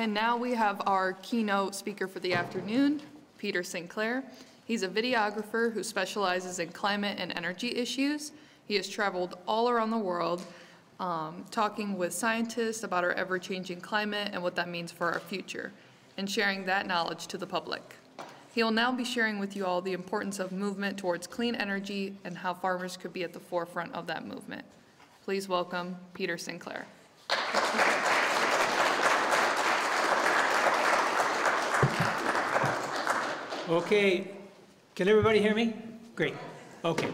And now we have our keynote speaker for the afternoon, Peter Sinclair. He's a videographer who specializes in climate and energy issues. He has traveled all around the world talking with scientists about our ever-changing climate and what that means for our future, and sharing that knowledge to the public. He will now be sharing with you all the importance of movement towards clean energy and how farmers could be at the forefront of that movement. Please welcome Peter Sinclair. Okay, can everybody hear me? Great, okay.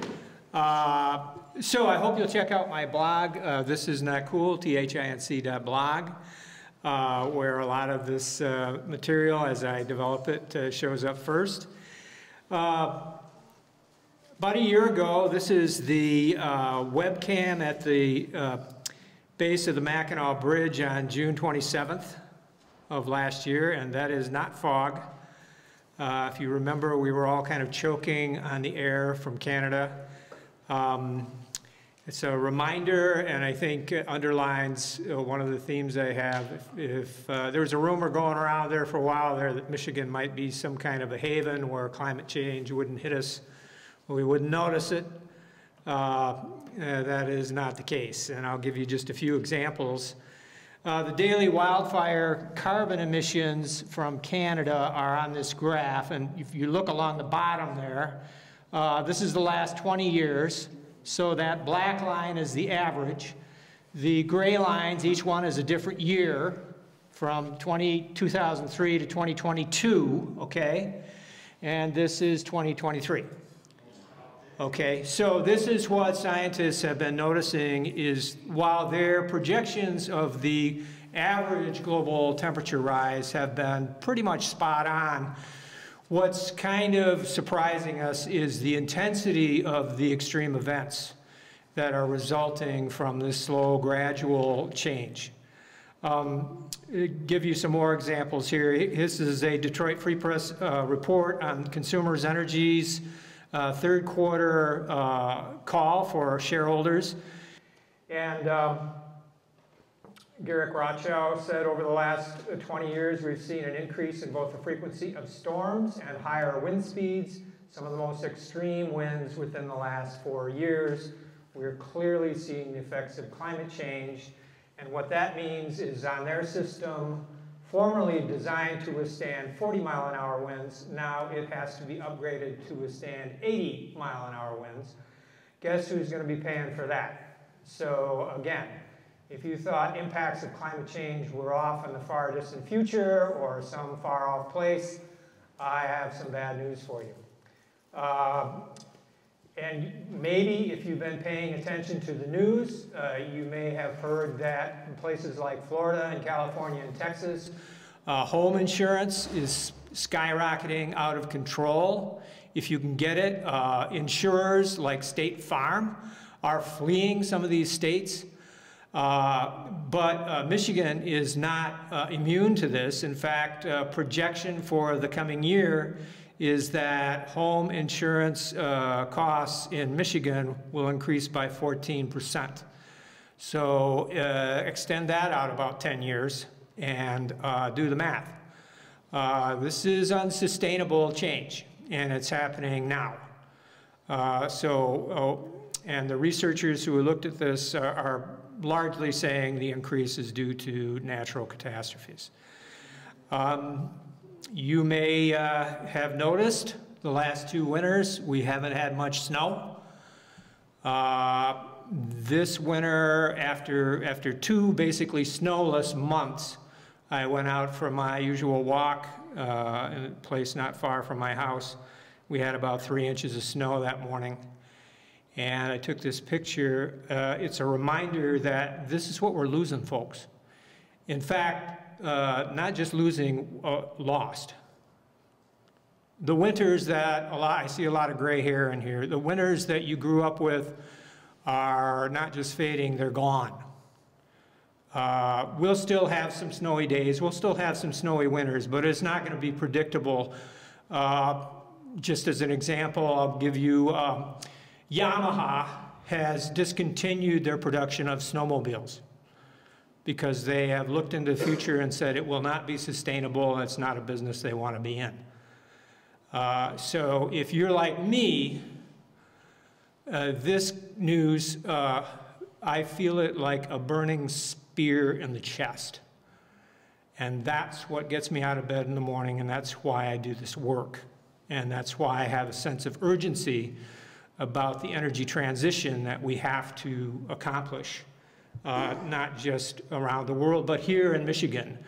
So I hope you'll check out my blog. This is not cool, THINC.blog, where a lot of this material, as I develop it, shows up first. About a year ago, this is the webcam at the base of the Mackinac Bridge on June 27th of last year, and that is not fog. If you remember, we were all kind of choking on the air from Canada. It's a reminder, and I think underlines one of the themes I have. If there was a rumor going around there for a while there that Michigan might be some kind of a haven where climate change wouldn't hit us, we wouldn't notice it. That is not the case, and I'll give you just a few examples. The daily wildfire carbon emissions from Canada are on this graph, and if you look along the bottom there, this is the last 20 years, so that black line is the average. The gray lines, each one is a different year, from 2003 to 2022, okay? And this is 2023. Okay, so this is what scientists have been noticing is while their projections of the average global temperature rise have been pretty much spot on, what's kind of surprising us is the intensity of the extreme events that are resulting from this slow, gradual change. Give you some more examples here. This is a Detroit Free Press report on consumers' energies. Third quarter call for shareholders. And Garrick Rothschild said over the last 20 years, we've seen an increase in both the frequency of storms and higher wind speeds, some of the most extreme winds within the last 4 years. We're clearly seeing the effects of climate change. And what that means is on their system, formerly designed to withstand 40-mile-an-hour winds, now it has to be upgraded to withstand 80-mile-an-hour winds. Guess who's going to be paying for that? So again, if you thought impacts of climate change were off in the far distant future or some far off place, I have some bad news for you. And maybe if you've been paying attention to the news, you may have heard that in places like Florida and California and Texas, home insurance is skyrocketing out of control. If you can get it, insurers like State Farm are fleeing some of these states. But Michigan is not immune to this. In fact, projection for the coming year is that home insurance costs in Michigan will increase by 14%. So extend that out about 10 years and do the math. This is unsustainable change, and it's happening now. And the researchers who looked at this are largely saying the increase is due to natural catastrophes. You may have noticed the last 2 winters we haven't had much snow. This winter, after 2 basically snowless months, I went out for my usual walk in a place not far from my house. We had about 3 inches of snow that morning. And I took this picture. It's a reminder that this is what we're losing, folks. In fact, not just losing, lost. The winters that I see a lot of gray hair in here, the winters that you grew up with are not just fading, they're gone. We'll still have some snowy days, we'll still have some snowy winters, but it's not going to be predictable. Just as an example, I'll give you, Yamaha has discontinued their production of snowmobiles because they have looked into the future and said it will not be sustainable and it's not a business they want to be in. So if you're like me, this news, I feel it like a burning spear in the chest. And that's what gets me out of bed in the morning, and that's why I do this work. And that's why I have a sense of urgency about the energy transition that we have to accomplish, not just around the world, but here in Michigan.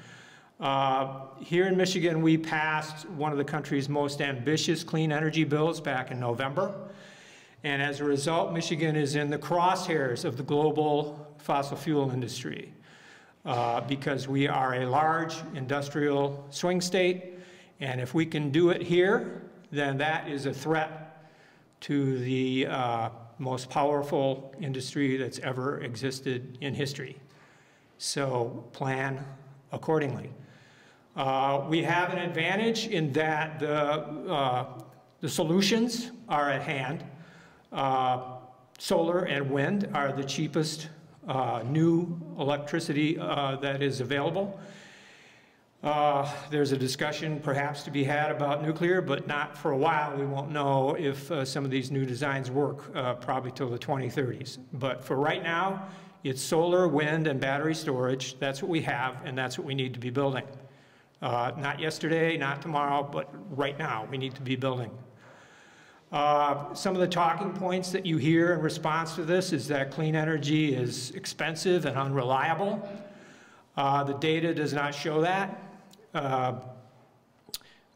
Here in Michigan, we passed one of the country's most ambitious clean energy bills back in November. And as a result, Michigan is in the crosshairs of the global fossil fuel industry because we are a large industrial swing state. And if we can do it here, then that is a threat to the most powerful industry that's ever existed in history. So plan accordingly. We have an advantage in that the solutions are at hand. Solar and wind are the cheapest new electricity that is available. There's a discussion perhaps to be had about nuclear, but not for a while. We won't know if some of these new designs work, probably till the 2030s. But for right now, it's solar, wind, and battery storage. That's what we have, and that's what we need to be building. Not yesterday, not tomorrow, but right now we need to be building. Some of the talking points that you hear in response to this is that clean energy is expensive and unreliable. The data does not show that.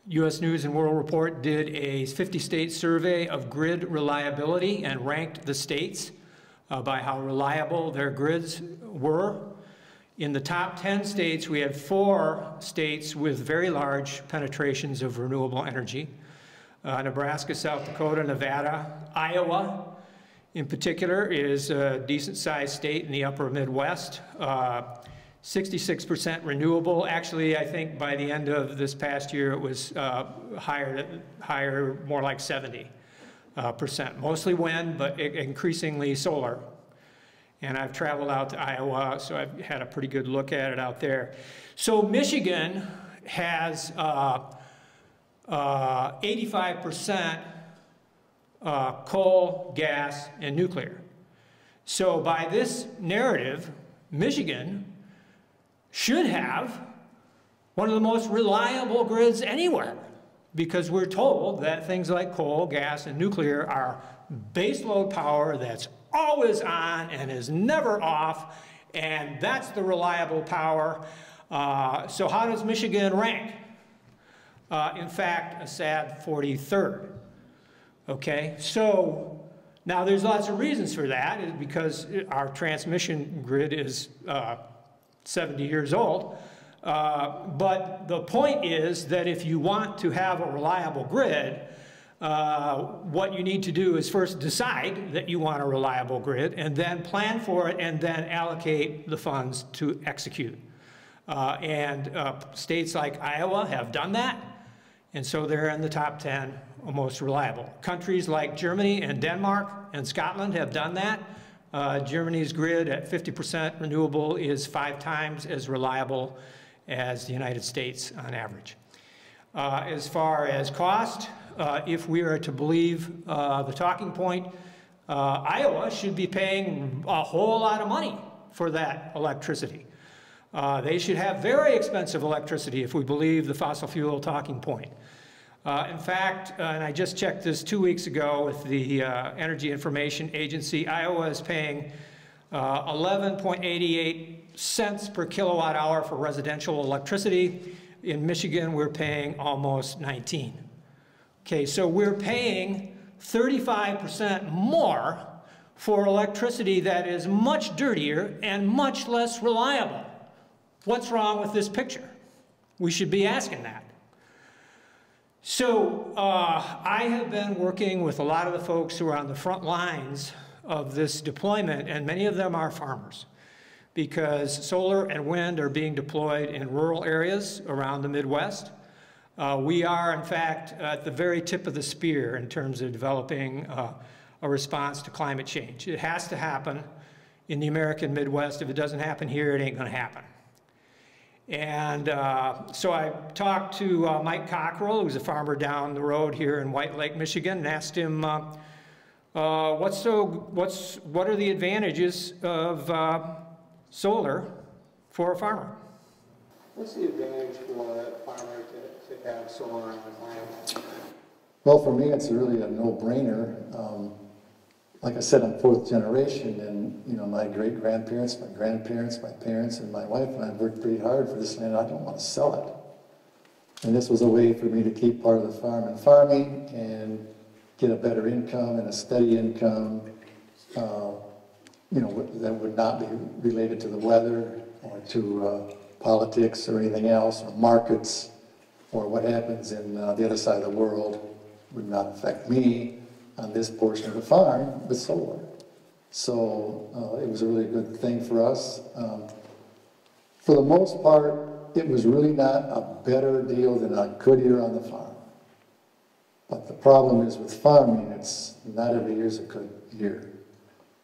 U.S. News and World Report did a 50-state survey of grid reliability and ranked the states by how reliable their grids were. In the top 10 states, we had 4 states with very large penetrations of renewable energy. Nebraska, South Dakota, Nevada, Iowa, in particular, is a decent-sized state in the upper Midwest. 66% renewable. Actually, I think by the end of this past year, it was higher, more like 70%. Mostly wind, but increasingly solar. And I've traveled out to Iowa, so I've had a pretty good look at it out there. So Michigan has 85% coal, gas, and nuclear. So by this narrative, Michigan should have one of the most reliable grids anywhere, because we're told that things like coal, gas, and nuclear are baseload power that's always on and is never off, and that's the reliable power. So how does Michigan rank? In fact, a sad 43rd. Okay, so now there's lots of reasons for that, because our transmission grid is 70 years old. But the point is that if you want to have a reliable grid, what you need to do is first decide that you want a reliable grid, and then plan for it, and then allocate the funds to execute. States like Iowa have done that, and so they're in the top 10 most reliable. Countries like Germany and Denmark and Scotland have done that. Germany's grid at 50% renewable is 5 times as reliable as the United States on average. As far as cost, if we are to believe the talking point, Iowa should be paying a whole lot of money for that electricity. They should have very expensive electricity if we believe the fossil fuel talking point. In fact, and I just checked this 2 weeks ago with the Energy Information Agency, Iowa is paying 11.88 cents per kilowatt hour for residential electricity. In Michigan, we're paying almost 19. Okay, so we're paying 35% more for electricity that is much dirtier and much less reliable. What's wrong with this picture? We should be asking that. So I have been working with a lot of the folks who are on the front lines of this deployment, and many of them are farmers, because solar and wind are being deployed in rural areas around the Midwest. We are, in fact, at the very tip of the spear in terms of developing a response to climate change. It has to happen, in the American Midwest. If it doesn't happen here, it ain't going to happen. And so I talked to Mike Cockrell, who's a farmer down the road here in White Lake, Michigan, and asked him, what are the advantages of solar for a farmer? What's the advantage for a farmer to have solar on his land? Well, for me, it's really a no-brainer. Like I said, I'm fourth generation, and you know, my great-grandparents, my grandparents, my parents, and my wife and I worked pretty hard for this land. I don't want to sell it. And this was a way for me to keep part of the farm and farming and get a better income and a steady income, you know, that would not be related to the weather or to politics or anything else, or markets, or what happens in the other side of the world would not affect me on this portion of the farm with solar. So it was a really good thing for us. For the most part, it was really not a better deal than a good year on the farm. But the problem is with farming, it's not every year is a good year.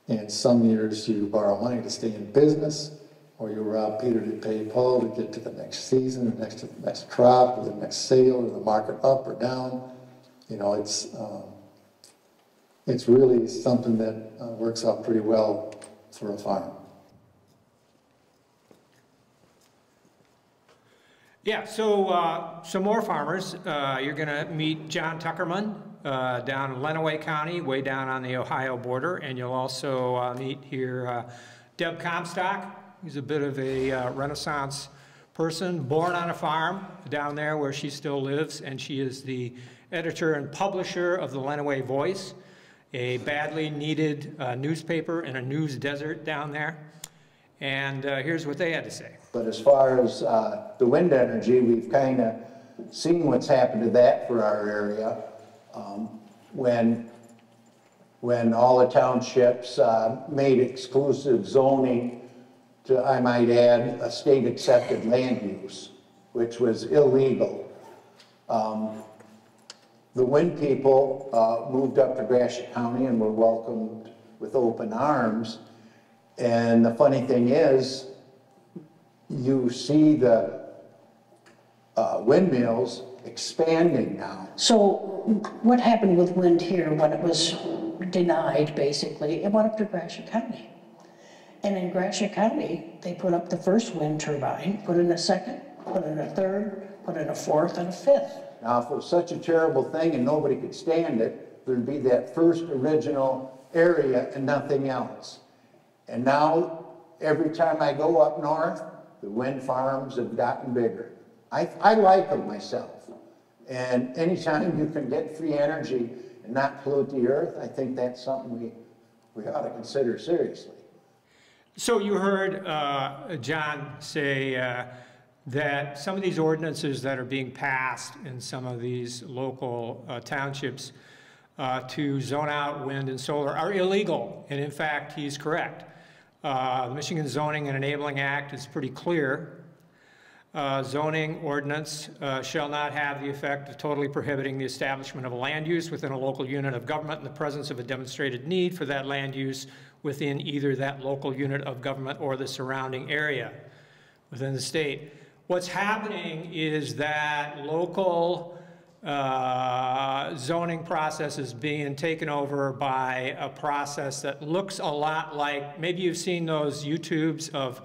And some years you borrow money to stay in business, or you rob Peter to pay Paul to get to the next season, or the next crop, or the next sale, or the market up or down. You know, it's really something that works out pretty well for a farm. Yeah, so some more farmers. You're going to meet John Tuckerman down in Lenawee County, way down on the Ohio border, and you'll also meet here Deb Comstock, who's a bit of a Renaissance person, born on a farm down there where she still lives, and she is the editor and publisher of the Lenawee Voice, a badly needed newspaper in a news desert down there. And here's what they had to say. But as far as the wind energy, we've kind of seen what's happened to that for our area. When all the townships made exclusive zoning to, I might add, a state-accepted land use, which was illegal. The wind people moved up to Gratiot County and were welcomed with open arms. And the funny thing is, you see the windmills expanding now. So what happened with wind here when it was denied, basically? It went up to Gratiot County. And in Gratiot County, they put up the first wind turbine, put in a second, put in a third, put in a fourth, and a fifth. Now, if it was such a terrible thing and nobody could stand it, there'd be that first original area and nothing else. And now, every time I go up north, the wind farms have gotten bigger. I like them myself. And anytime you can get free energy and not pollute the earth, I think that's something we ought to consider seriously. So you heard John say that some of these ordinances that are being passed in some of these local townships to zone out wind and solar are illegal. And in fact, he's correct. The Michigan Zoning and Enabling Act is pretty clear. Zoning ordinance shall not have the effect of totally prohibiting the establishment of a land use within a local unit of government in the presence of a demonstrated need for that land use within either that local unit of government or the surrounding area within the state. What's happening is that local zoning process is being taken over by a process that looks a lot like, maybe you've seen those YouTubes of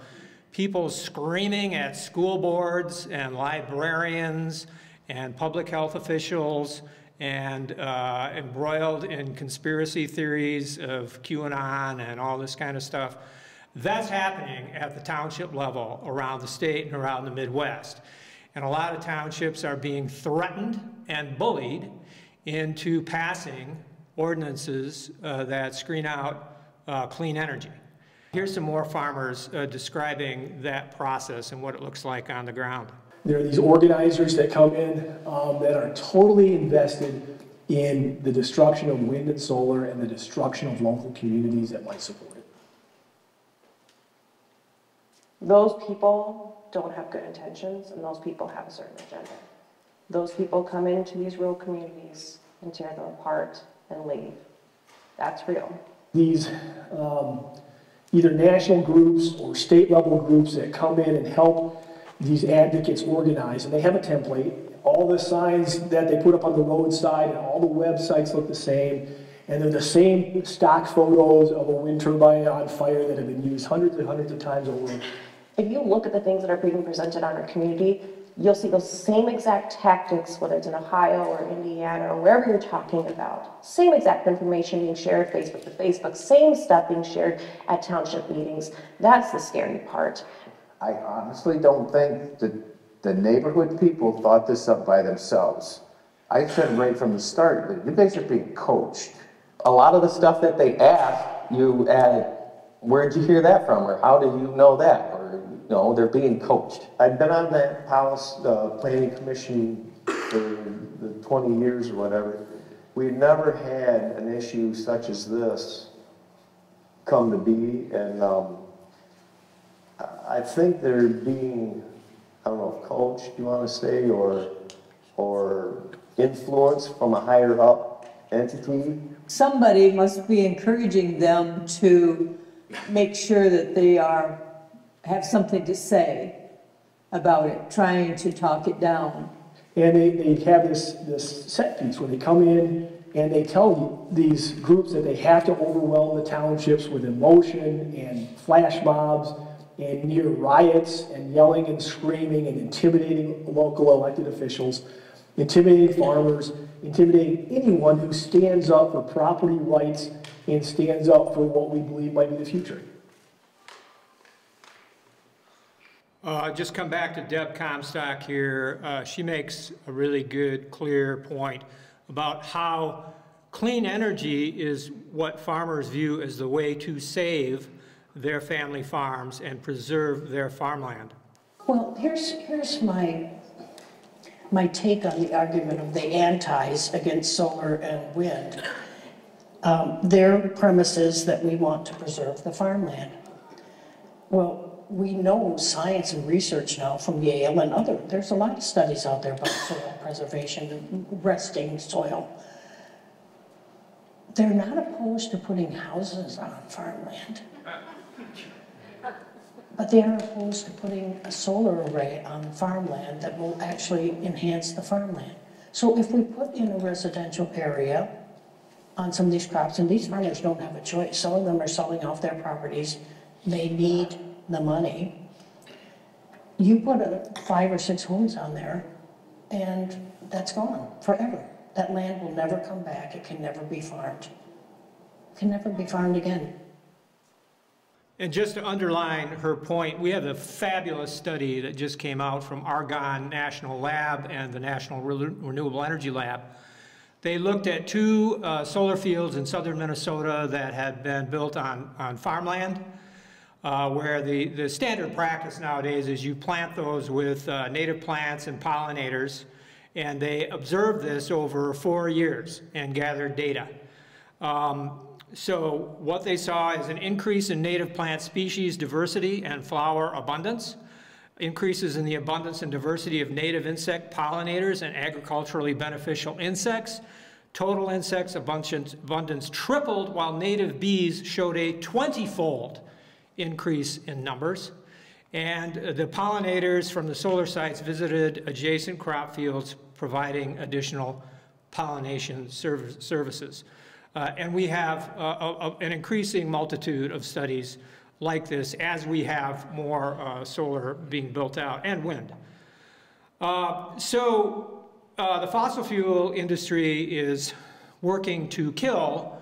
people screaming at school boards and librarians and public health officials and embroiled in conspiracy theories of QAnon and all this kind of stuff. That's happening at the township level around the state and around the Midwest. And a lot of townships are being threatened and bullied into passing ordinances that screen out clean energy. Here's some more farmers describing that process and what it looks like on the ground. There are these organizers that come in that are totally invested in the destruction of wind and solar and the destruction of local communities that might support it. Those people don't have good intentions, and those people have a certain agenda. Those people come into these rural communities and tear them apart and leave. That's real. These either national groups or state level groups that come in and help these advocates organize, and they have a template. All the signs that they put up on the roadside and all the websites look the same, and they're the same stock photos of a wind turbine on fire that have been used hundreds and hundreds of times over. If you look at the things that are being presented on our community, you'll see those same exact tactics, whether it's in Ohio or Indiana or wherever you're talking about. Same exact information being shared Facebook to Facebook, same stuff being shared at township meetings. That's the scary part. I honestly don't think that the neighborhood people thought this up by themselves. I said right from the start that you guys are being coached. A lot of the stuff that they ask you where'd you hear that from, or how do you know that, or no, they're being coached. I've been on that House Planning Commission for the 20 years or whatever. We've never had an issue such as this come to be, and I think they're being, I don't know if coached, you want to say, or influenced from a higher up entity. Somebody must be encouraging them to make sure that they have something to say about it, trying to talk it down. And they have this set piece where they come in and they tell these groups that they have to overwhelm the townships with emotion and flash mobs and near riots and yelling and screaming and intimidating local elected officials, intimidating farmers, intimidating anyone who stands up for property rights and stands up for what we believe might be the future. Just come back to Deb Comstock here. She makes a really good, clear point about how clean energy is what farmers view as the way to save their family farms and preserve their farmland. Well, here's my take on the argument of the antis against solar and wind. Their premise is that we want to preserve the farmland. Well, we know science and research now from Yale and there's a lot of studies out there about soil preservation and resting soil. They're not opposed to putting houses on farmland, but they are opposed to putting a solar array on farmland that will actually enhance the farmland. So if we put in a residential area on some of these crops, and these farmers don't have a choice, some of them are selling off their properties, they need the money. You put 5 or 6 homes on there, and that's gone forever. That land will never come back. It can never be farmed. It can never be farmed again. And just to underline her point, we have a fabulous study that just came out from Argonne National Lab and the National Renewable Energy Lab. They looked at 2 solar fields in southern Minnesota that had been built on farmland, where the standard practice nowadays is you plant those with native plants and pollinators, and they observed this over 4 years and gathered data. So what they saw is an increase in native plant species diversity and flower abundance, increases in the abundance and diversity of native insect pollinators and agriculturally beneficial insects. Total insects abundance tripled, while native bees showed a 20-fold increase in numbers. And the pollinators from the solar sites visited adjacent crop fields, providing additional pollination services. And we have an increasing multitude of studies like this as we have more solar being built out, and wind. So the fossil fuel industry is working to kill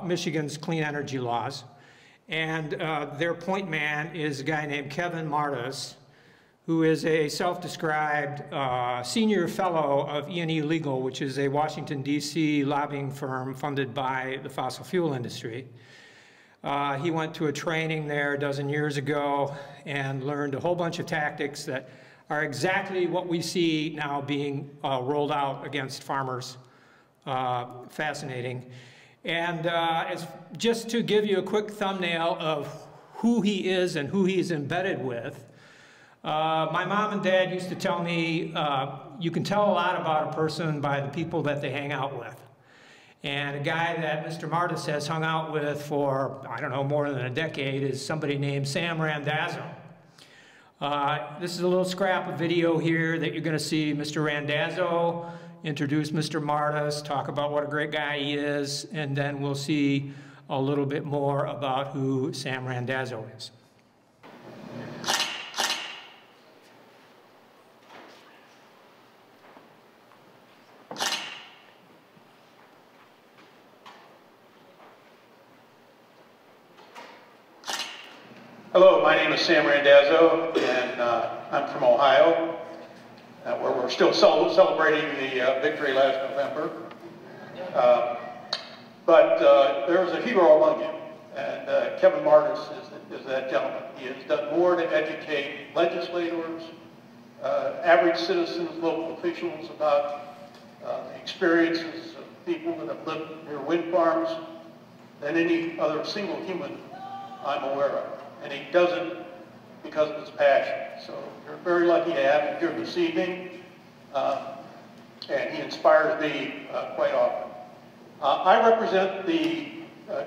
Michigan's clean energy laws. And their point man is a guy named Kevin Martis, who is a self-described senior fellow of E&E Legal, which is a Washington, D.C. lobbying firm funded by the fossil fuel industry. He went to a training there a dozen years ago and learned a whole bunch of tactics that are exactly what we see now being rolled out against farmers. Fascinating. And just to give you a quick thumbnail of who he is and who he's embedded with, my mom and dad used to tell me, you can tell a lot about a person by the people that they hang out with. And a guy that Mr. Martis has hung out with for, I don't know, more than a decade is somebody named Sam Randazzo. This is a little scrap of video here that you're going to see Mr. Randazzo introduce Mr. Martis, talk about what a great guy he is, and then we'll see a little bit more about who Sam Randazzo is. Hello, my name is Sam Randazzo, and I'm from Ohio, where we're still celebrating the victory last November. But there is a hero among you, and Kevin Martis is that gentleman. He has done more to educate legislators, average citizens, local officials about the experiences of people that have lived near wind farms than any other single human I'm aware of. And he does it because of his passion. So you're very lucky to have him here this evening, and he inspires me quite often. I represent the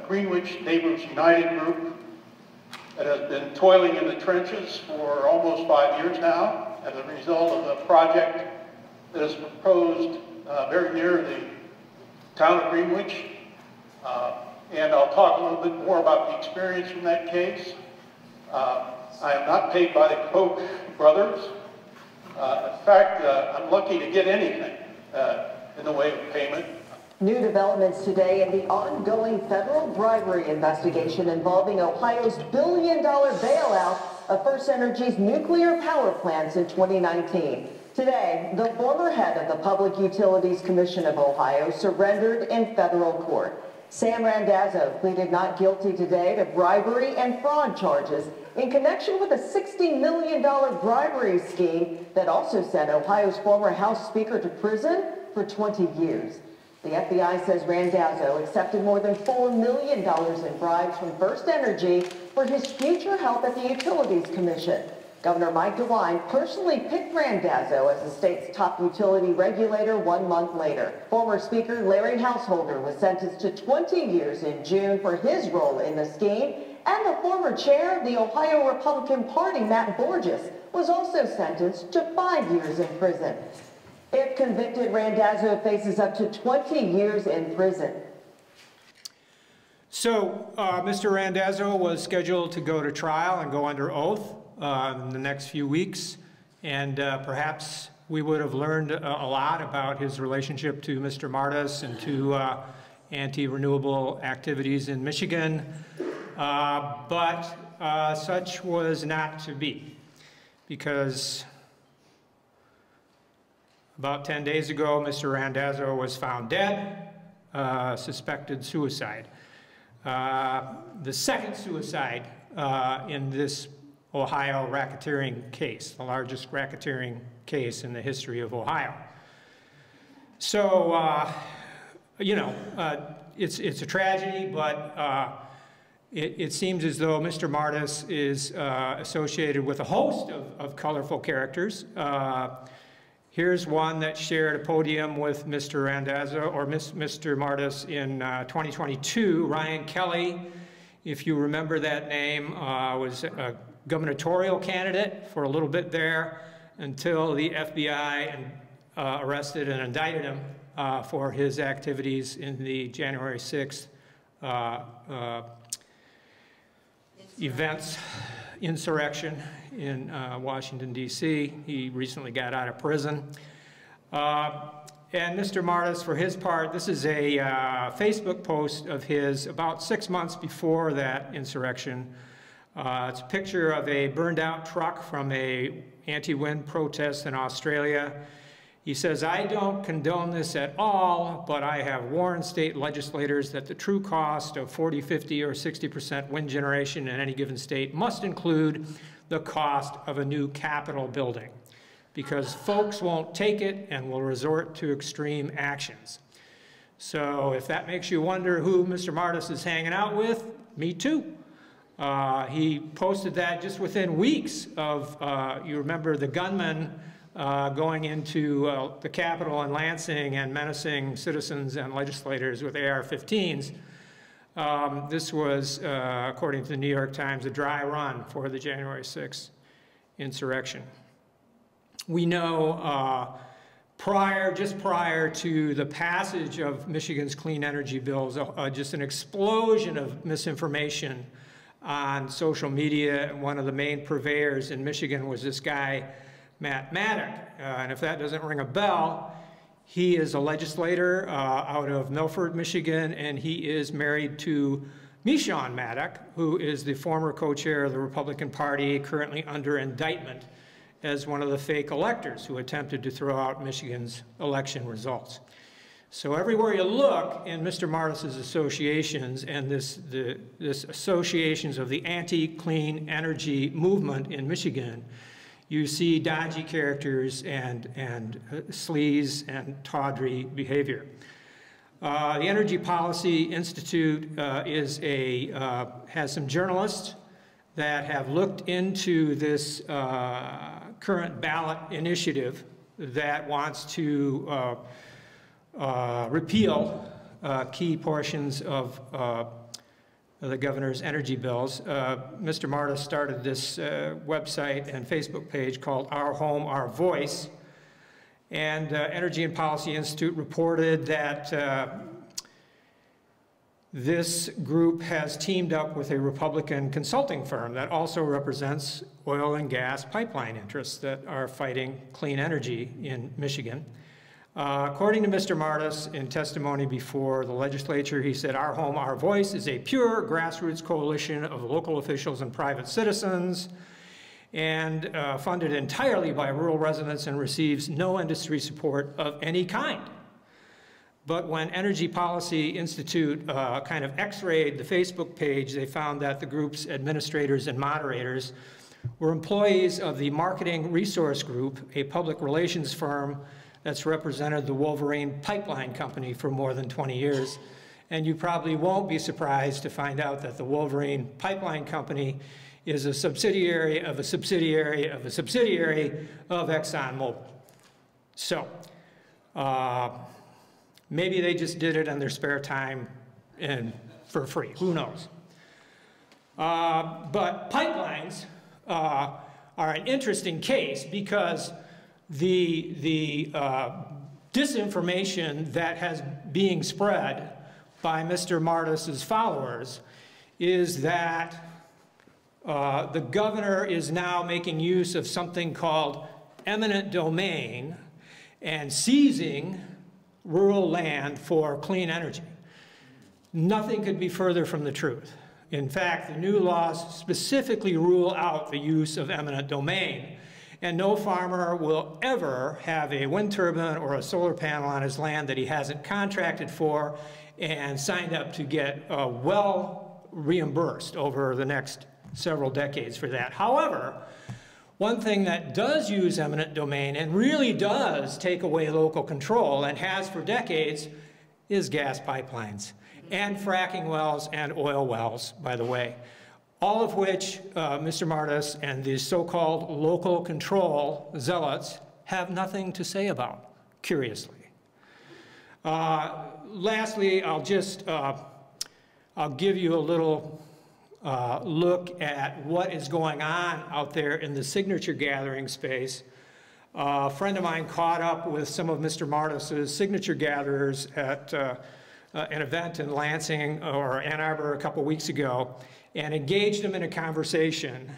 Greenwich Neighbors United group that has been toiling in the trenches for almost 5 years now as a result of a project that is proposed very near the town of Greenwich. And I'll talk a little bit more about the experience from that case. I am not paid by the Koch brothers. In fact, I'm lucky to get anything in the way of payment. New developments today in the ongoing federal bribery investigation involving Ohio's billion-dollar bailout of First Energy's nuclear power plants in 2019. Today, the former head of the Public Utilities Commission of Ohio surrendered in federal court. Sam Randazzo pleaded not guilty today to bribery and fraud charges in connection with a $60 million bribery scheme that also sent Ohio's former House Speaker to prison for 20 years. The FBI says Randazzo accepted more than $4 million in bribes from First Energy for his future help at the Utilities Commission. Governor Mike DeWine personally picked Randazzo as the state's top utility regulator 1 month later. Former Speaker Larry Householder was sentenced to 20 years in June for his role in the scheme, and the former chair of the Ohio Republican Party, Matt Borges, was also sentenced to 5 years in prison. If convicted, Randazzo faces up to 20 years in prison. So, Mr. Randazzo was scheduled to go to trial and go under oath in the next few weeks, and perhaps we would have learned a lot about his relationship to Mr. Martis and to anti-renewable activities in Michigan, but such was not to be, because about 10 days ago, Mr. Randazzo was found dead, suspected suicide. The second suicide in this Ohio racketeering case, the largest racketeering case in the history of Ohio. So, you know, it's a tragedy, but it seems as though Mr. Martis is associated with a host of colorful characters. Here's one that shared a podium with Mr. Randazzo, or Mr. Martis, in 2022. Ryan Kelly, if you remember that name, was a gubernatorial candidate for a little bit there until the FBI arrested and indicted him for his activities in the January 6th events, insurrection in Washington, D.C. He recently got out of prison. And Mr. Martis, for his part, this is a Facebook post of his about 6 months before that insurrection. It's a picture of a burned out truck from a anti-wind protest in Australia. He says, "I don't condone this at all, but I have warned state legislators that the true cost of 40, 50, or 60% wind generation in any given state must include the cost of a new Capitol building, because folks won't take it and will resort to extreme actions." So if that makes you wonder who Mr. Martis is hanging out with, me too. He posted that just within weeks of, you remember the gunman going into the Capitol in Lansing and menacing citizens and legislators with AR-15s. This was, according to the New York Times, a dry run for the January 6th insurrection. We know just prior to the passage of Michigan's clean energy bills, just an explosion of misinformation on social media. One of the main purveyors in Michigan was this guy, Matt Maddock. And if that doesn't ring a bell, he is a legislator out of Milford, Michigan, and he is married to Meshawn Maddock, who is the former co-chair of the Republican Party, currently under indictment as one of the fake electors who attempted to throw out Michigan's election results. So everywhere you look in Mr. Martis's associations and this associations of the anti-clean energy movement in Michigan, you see dodgy characters and sleaze and tawdry behavior. The Energy Policy Institute has some journalists that have looked into this current ballot initiative that wants to repeal key portions of the governor's energy bills. Mr. Martis started this website and Facebook page called Our Home, Our Voice. And Energy and Policy Institute reported that this group has teamed up with a Republican consulting firm that also represents oil and gas pipeline interests that are fighting clean energy in Michigan. According to Mr. Martis, in testimony before the legislature, he said, Our Home, Our Voice is a pure grassroots coalition of local officials and private citizens, and funded entirely by rural residents and receives no industry support of any kind. But when Energy Policy Institute kind of x-rayed the Facebook page, they found that the group's administrators and moderators were employees of the Marketing Resource Group, a public relations firm that's represented the Wolverine Pipeline Company for more than 20 years. And you probably won't be surprised to find out that the Wolverine Pipeline Company is a subsidiary of a subsidiary of a subsidiary of ExxonMobil. So maybe they just did it in their spare time and for free, who knows? But pipelines are an interesting case because the disinformation that has being spread by Mr. Martis's followers is that the governor is now making use of something called eminent domain and seizing rural land for clean energy. Nothing could be further from the truth. In fact, the new laws specifically rule out the use of eminent domain, and no farmer will ever have a wind turbine or a solar panel on his land that he hasn't contracted for and signed up to get well reimbursed over the next several decades for that. However, one thing that does use eminent domain and really does take away local control and has for decades is gas pipelines and fracking wells and oil wells, by the way, all of which Mr. Martis and the so-called local control zealots have nothing to say about, curiously. Lastly, I'll give you a little look at what is going on out there in the signature gathering space. A friend of mine caught up with some of Mr. Martis's signature gatherers at an event in Lansing or Ann Arbor a couple weeks ago and engaged them in a conversation.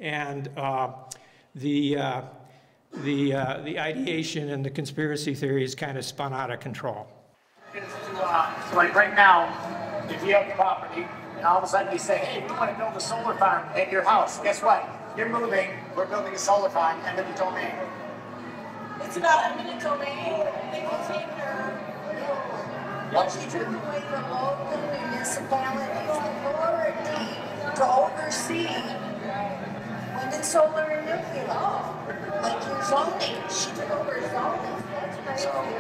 And the ideation and the conspiracy theories kind of spun out of control. So like right now, if you have property, and all of a sudden you say, hey, we want to build a solar farm at your house. Guess what? You're moving, we're building a solar farm, eminent domain. It's about eminent domain. They will take their, once you took away the local municipalities' authority to oversee wind and solar and nuclear. Like your zoning, she took over zoning. That's crazy.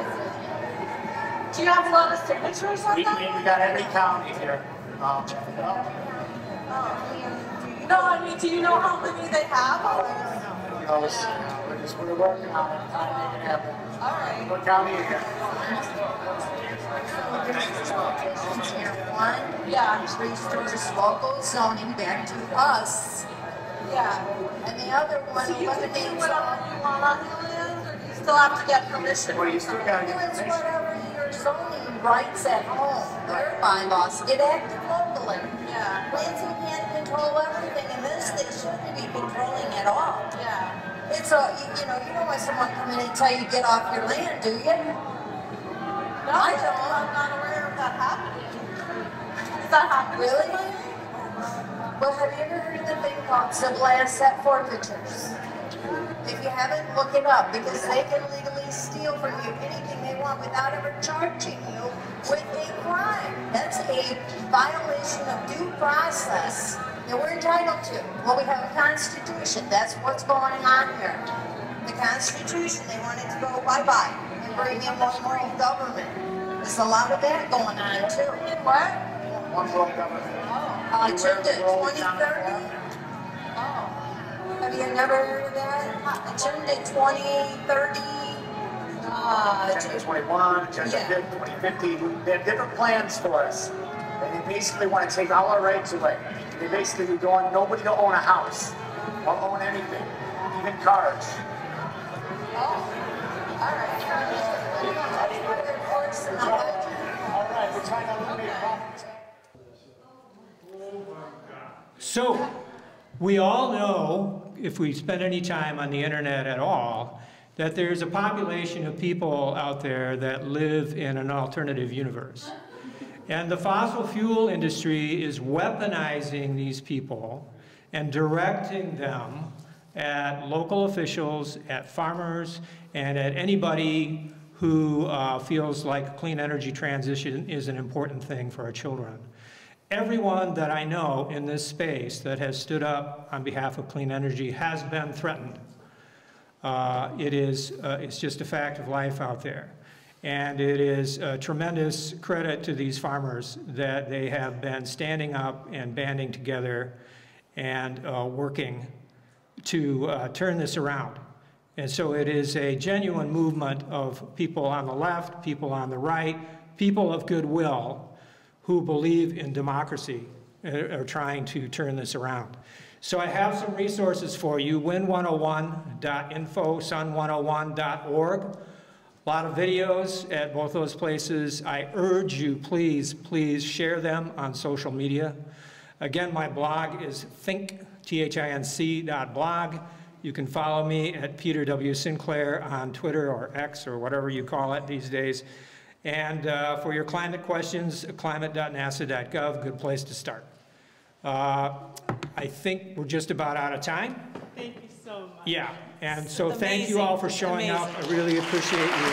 Do you have a lot of signatures on that? We got every county here. No, I mean, do you know how many they have? Who knows? We're because we're working on it, trying to make it happen. All right. What county are you in? Tier 1, yeah, restores local zoning back to us. Yeah, and the other one eliminates all you want on your land, or you still have to get permission? Well, you still gotta get It's permission. whatever your zoning rights at home, their bylaws, get active locally. Yeah. Lansing can't control everything, and this they shouldn't be controlling at all. Yeah. It's a, you know when someone come in and tell you get off your land, do you? No, I don't. I'm not aware of that happening. Is that happening? Really? Well, have you ever heard of the thing called civil asset forfeitures? If you haven't, look it up, because they can legally steal from you anything they want without ever charging you with a crime. That's a violation of due process that we're entitled to. Well, we have a constitution. That's what's going on here. The constitution, they want it to go bye-bye and bring in one world government. There's a lot of that going on, too. What? One world government. Turned to 2030. Have you never heard of that? It turned to 2030. Agenda 21, Agenda 2050, they have different plans for us. And they basically want to take all our rights away. They basically want nobody to own a house or own anything, even cars. All right, we're trying to eliminate problems. So, we all know, if we spend any time on the internet at all, that there's a population of people out there that live in an alternative universe. And the fossil fuel industry is weaponizing these people and directing them at local officials, at farmers, and at anybody who feels like a clean energy transition is an important thing for our children. Everyone that I know in this space that has stood up on behalf of clean energy has been threatened. It's just a fact of life out there. And it is a tremendous credit to these farmers that they have been standing up and banding together and working to turn this around. And so it is a genuine movement of people on the left, people on the right, people of goodwill who believe in democracy are trying to turn this around. So I have some resources for you, win101.info, sun101.org. A lot of videos at both those places. I urge you, please share them on social media. Again, my blog is think.blog. You can follow me at Peter W. Sinclair on Twitter or X or whatever you call it these days. And for your climate questions, climate.nasa.gov, good place to start. I think we're just about out of time. Thank you so much. Yeah, and so thank you all for showing up. I really appreciate you.